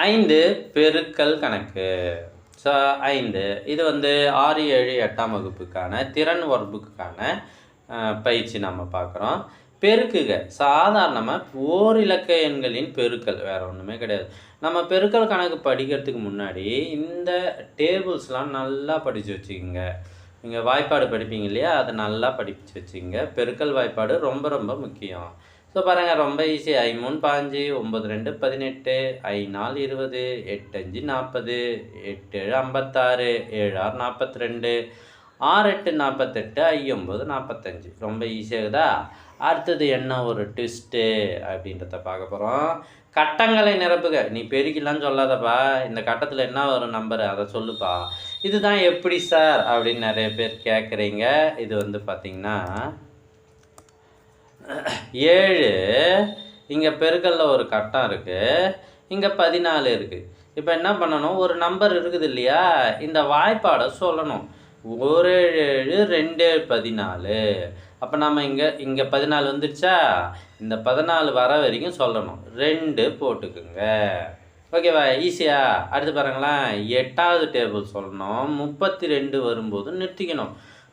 5 பெருக்கல் கணக்கு. ஸோ 5 இது 6, 7, 8ஆம் வகுப்புக்கான திறன் வகுப்புக்கான பயிற்சி நம்ம பார்க்குறோம். பெருக்குக சாதாரணமாக ஓரிலக்க எண்களின் பெருக்கல், வேறு ஒன்றுமே கிடையாது. நம்ம பெருக்கல் கணக்கு படிக்கிறதுக்கு முன்னாடி இந்த டேபிள்ஸ்லாம் நல்லா படித்து வச்சுக்கோங்க. நீங்கள் வாய்ப்பாடு படிப்பீங்க இல்லையா, அதை நல்லா படித்து வச்சுக்கோங்க. பெருக்கல் வாய்ப்பாடு ரொம்ப ரொம்ப முக்கியம். ஸோ பாருங்கள், ரொம்ப ஈஸி. 5 3 5, 9 2 18, 5 4 20, 8 5 40, 8 7 56, 7 6 42, 6 8 48, 5 9 45. ரொம்ப ஈஸியாகுதா? அடுத்தது என்ன ஒரு ட்விஸ்ட்டு அப்படின்றத பார்க்க போகிறோம். கட்டங்களை நிரப்புக. நீ பெருக்கிலாம் சொல்லாதப்பா, இந்த கட்டத்தில் என்ன ஒரு நம்பரு அதை சொல்லுப்பா. இதுதான் எப்படி சார் அப்படின்னு நிறைய பேர் கேட்குறீங்க. இது பார்த்திங்கன்னா 7, இங்கே பெருக்கல்ல ஒரு கட்டம் இருக்குது, இங்கே 14 இருக்குது. இப்போ என்ன பண்ணணும், ஒரு நம்பர் இருக்குது இல்லையா, இந்த வாய்ப்பாடை சொல்லணும். 1 7 2 14. அப்போ நம்ம இங்கே 14 வந்துடுச்சா, இந்த 14 வர வரைக்கும் சொல்லணும். 2 போட்டுக்குங்க. ஓகேவா? ஈஸியா? அடுத்து பாருங்களேன், 8ஆவது டேபிள் சொல்லணும். 32 வரும்போது நிறுத்திக்கணும்.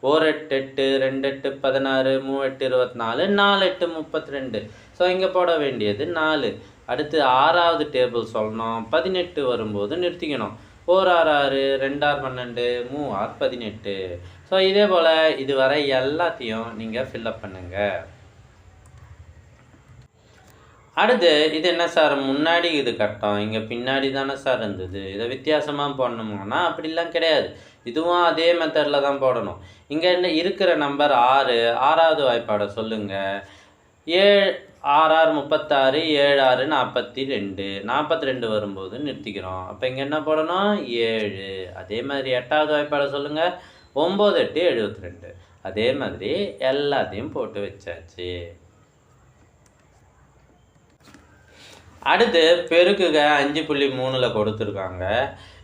1 8 8, 2 8 16, 3 8 24, 4 8 32. ஸோ இங்கே போட வேண்டியது 4. அடுத்து 6ஆவது டேபிள் சொல்லணும். 18 வரும்போது நிறுத்திக்கணும். 4 6 6, 2 6 12, 3 6 18. ஸோ இதே போல் இதுவரை எல்லாத்தையும் நீங்கள் ஃபில்லப் பண்ணுங்கள். அடுத்து இது என்ன சார், முன்னாடி இது கட்டம், இங்கே பின்னாடி தானே சார் இருந்தது, இதை வித்தியாசமாக போடணுமானா அப்படிலாம் கிடையாது. இதுவும் அதே மெத்தடில் தான் போடணும். இங்கே என்ன இருக்கிற நம்பர் 6, 6ஆவது வாய்ப்பாடை சொல்லுங்கள். 7 6 6 36, 7 6 42, 42 வரும்போது நிறுத்திக்கிறோம். அப்போ இங்கே என்ன போடணும், 7. அதே மாதிரி 8ஆவது வாய்ப்பாடை சொல்லுங்கள். 9 8 72. அதே மாதிரி எல்லாத்தையும் போட்டு வச்சாச்சு. அடுத்து பெருக்குக 5.3ல் கொடுத்துருக்காங்க.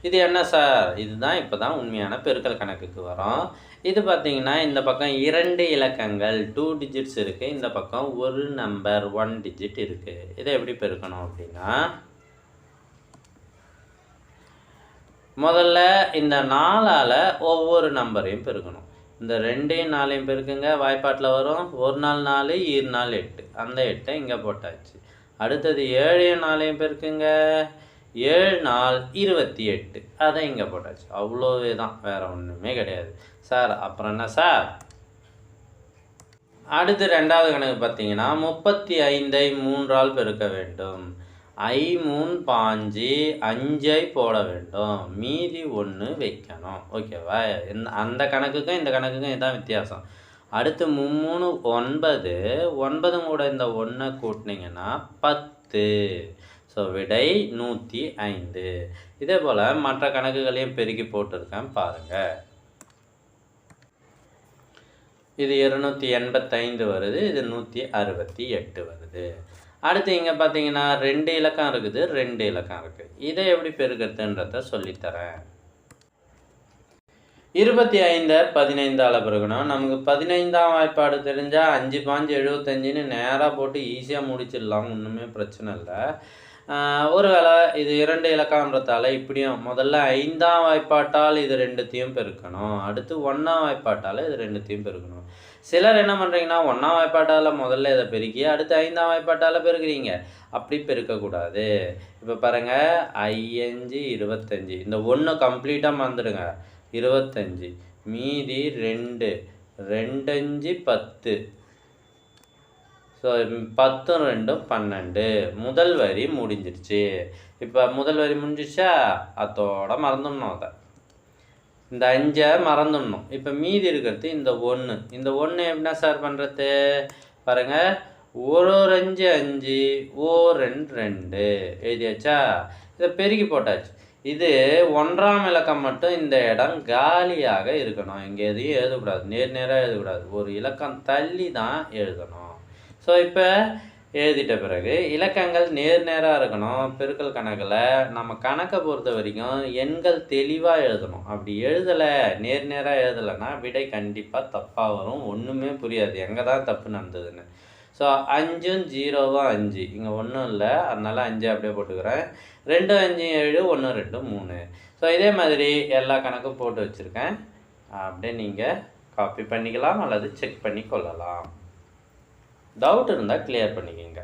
இது என்ன சார், இதுதான் இப்போ தான் உண்மையான பெருக்கல் கணக்குக்கு வரும். இது பார்த்திங்கன்னா இந்த பக்கம் 2 இலக்கங்கள் 2 டிஜிட்ஸ் இருக்குது, இந்த பக்கம் ஒரு நம்பர் 1 டிஜிட் இருக்குது. இதை எப்படி பெருக்கணும் அப்படின்னா, முதல்ல இந்த 4ஆல் ஒவ்வொரு நம்பரையும் பெருக்கணும். இந்த 2யும் 4யும் பெருக்குங்க, வாய்ப்பாட்டில் வரும். 1 4 4, 2 4 8. அந்த 8ஐ இங்கே போட்டாச்சு. அடுத்தது 7யும் 4யும் பெருக்குங்க, 7 4 28. அதை இங்கே போட்டாச்சு. அவ்வளோவே தான், வேறு ஒன்றுமே கிடையாது. சார் அப்புறம் என்ன சார், அடுத்து 2ஆவது கணக்கு பார்த்தீங்கன்னா 35ஐ 3ஆல் பெருக்க வேண்டும். 3 5, 5ஐ போட வேண்டும், மீதி 1 வைக்கணும். ஓகேவா? அந்த கணக்குக்கும் இந்த கணக்குக்கும் இதுதான் வித்தியாசம். அடுத்து 3 9, 9 கூட இந்த 1 கூட்டினீங்கன்னா 10. ஸோ விடை 105. இதே போல் மற்ற கணக்குகளையும் பெருக்கி போட்டிருக்கேன் பாருங்கள். இது 285 வருது, இது 168 வருது. அடுத்து இங்கே பார்த்தீங்கன்னா 2 இலக்கம் இருக்குது, 2 இலக்கம் இருக்குது. இதை எப்படி பெருக்கிறதுன்றத சொல்லித்தரேன். 25 15ஆல் பெருக்கணும். நமக்கு 15ஆம் வாய்ப்பாடு தெரிஞ்சால் 5 5 75ன்னு நேராக போட்டு ஈஸியாக முடிச்சிடலாம், ஒன்றுமே பிரச்சனை இல்லை. ஒரு வேளை இது 2 இலக்கம்ன்றதால இப்படியும் முதல்ல 5ஆம் வாய்ப்பாட்டால் இது 2த்தையும் பெருக்கணும், அடுத்து 1ஆம் வாய்ப்பாட்டால் இது 2த்தையும் பெருக்கணும். சிலர் என்ன பண்ணுறீங்கன்னா 1ஆம் வாய்ப்பாட்டால் முதல்ல இதை பெருக்கி அடுத்து 5ஆம் வாய்ப்பாட்டால் பெருக்கிறீங்க. அப்படி பெருக்கக்கூடாது. இப்போ பாருங்கள், 5 25, இந்த 1 கம்ப்ளீட்டாக மறந்துடுங்க. 25, மீதி 2, 2 5 10. ஸோ 10 2 12. முதல் வரி முடிஞ்சிருச்சு. இப்போ முதல் வரி முடிஞ்சிச்சா, அதோட மறந்துடணும். அதை இந்த 5ஐ மறந்துடணும். இப்போ மீதி இருக்கிறது இந்த 1. இந்த 1 எப்படின்னா சார் பண்ணுறது, பாருங்கள், 1 5 5, 1 2 2 எழுதியாச்சா. இதை பெருக்கி போட்டாச்சு. இது 1ஆம் இலக்கம் மட்டும் இந்த இடம் காலியாக இருக்கணும். இங்கே எதையும் எழுதக்கூடாது, நேராக எழுதக்கூடாது, ஒரு இலக்கம் தள்ளி தான் எழுதணும். ஸோ இப்போ எழுதிட்ட பிறகு இலக்கங்கள் நேராக இருக்கணும். பெருக்கல் கணக்கில் நம்ம கணக்கை பொறுத்த வரைக்கும் எண்கள் தெளிவாக எழுதணும். அப்படி எழுதலை, நேராக எழுதலைன்னா விடை கண்டிப்பாக தப்பாக வரும், ஒன்றுமே புரியாது எங்கே தான் தப்பு நடந்ததுன்னு. ஸோ 5ம் 0வும் 5 இங்கே ஒன்றும் இல்லை, அதனால் 5 அப்படியே போட்டுக்கிறேன். 2 5 7 1 2 3. ஸோ இதே மாதிரி எல்லா கணக்கும் போட்டு வச்சுருக்கேன். அப்படியே நீங்கள் காப்பி பண்ணிக்கலாம் அல்லது செக் பண்ணி கொள்ளலாம். டவுட் இருந்தால் கிளியர் பண்ணிக்கோங்க.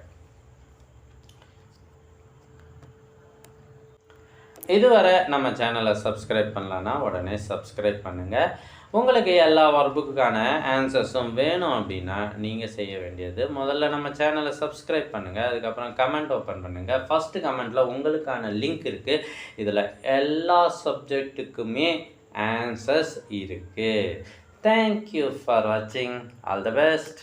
இதுவரை நம்ம சேனலை சப்ஸ்கிரைப் பண்ணலன்னா உடனே சப்ஸ்கிரைப் பண்ணுங்கள். உங்களுக்கு எல்லா ஒர்க்குக்கான ஆன்சர்ஸும் வேணும் அப்படின்னா நீங்கள் செய்ய வேண்டியது முதல்ல நம்ம சேனலை சப்ஸ்கிரைப் பண்ணுங்கள். அதுக்கப்புறம் கமெண்ட் ஓப்பன் பண்ணுங்கள். ஃபஸ்ட்டு கமெண்ட்டில் உங்களுக்கான லிங்க் இருக்குது. இதில் எல்லா சப்ஜெக்ட்டுக்குமே ஆன்சர்ஸ் இருக்குது. தேங்க்யூ ஃபார் வாட்சிங். All the best.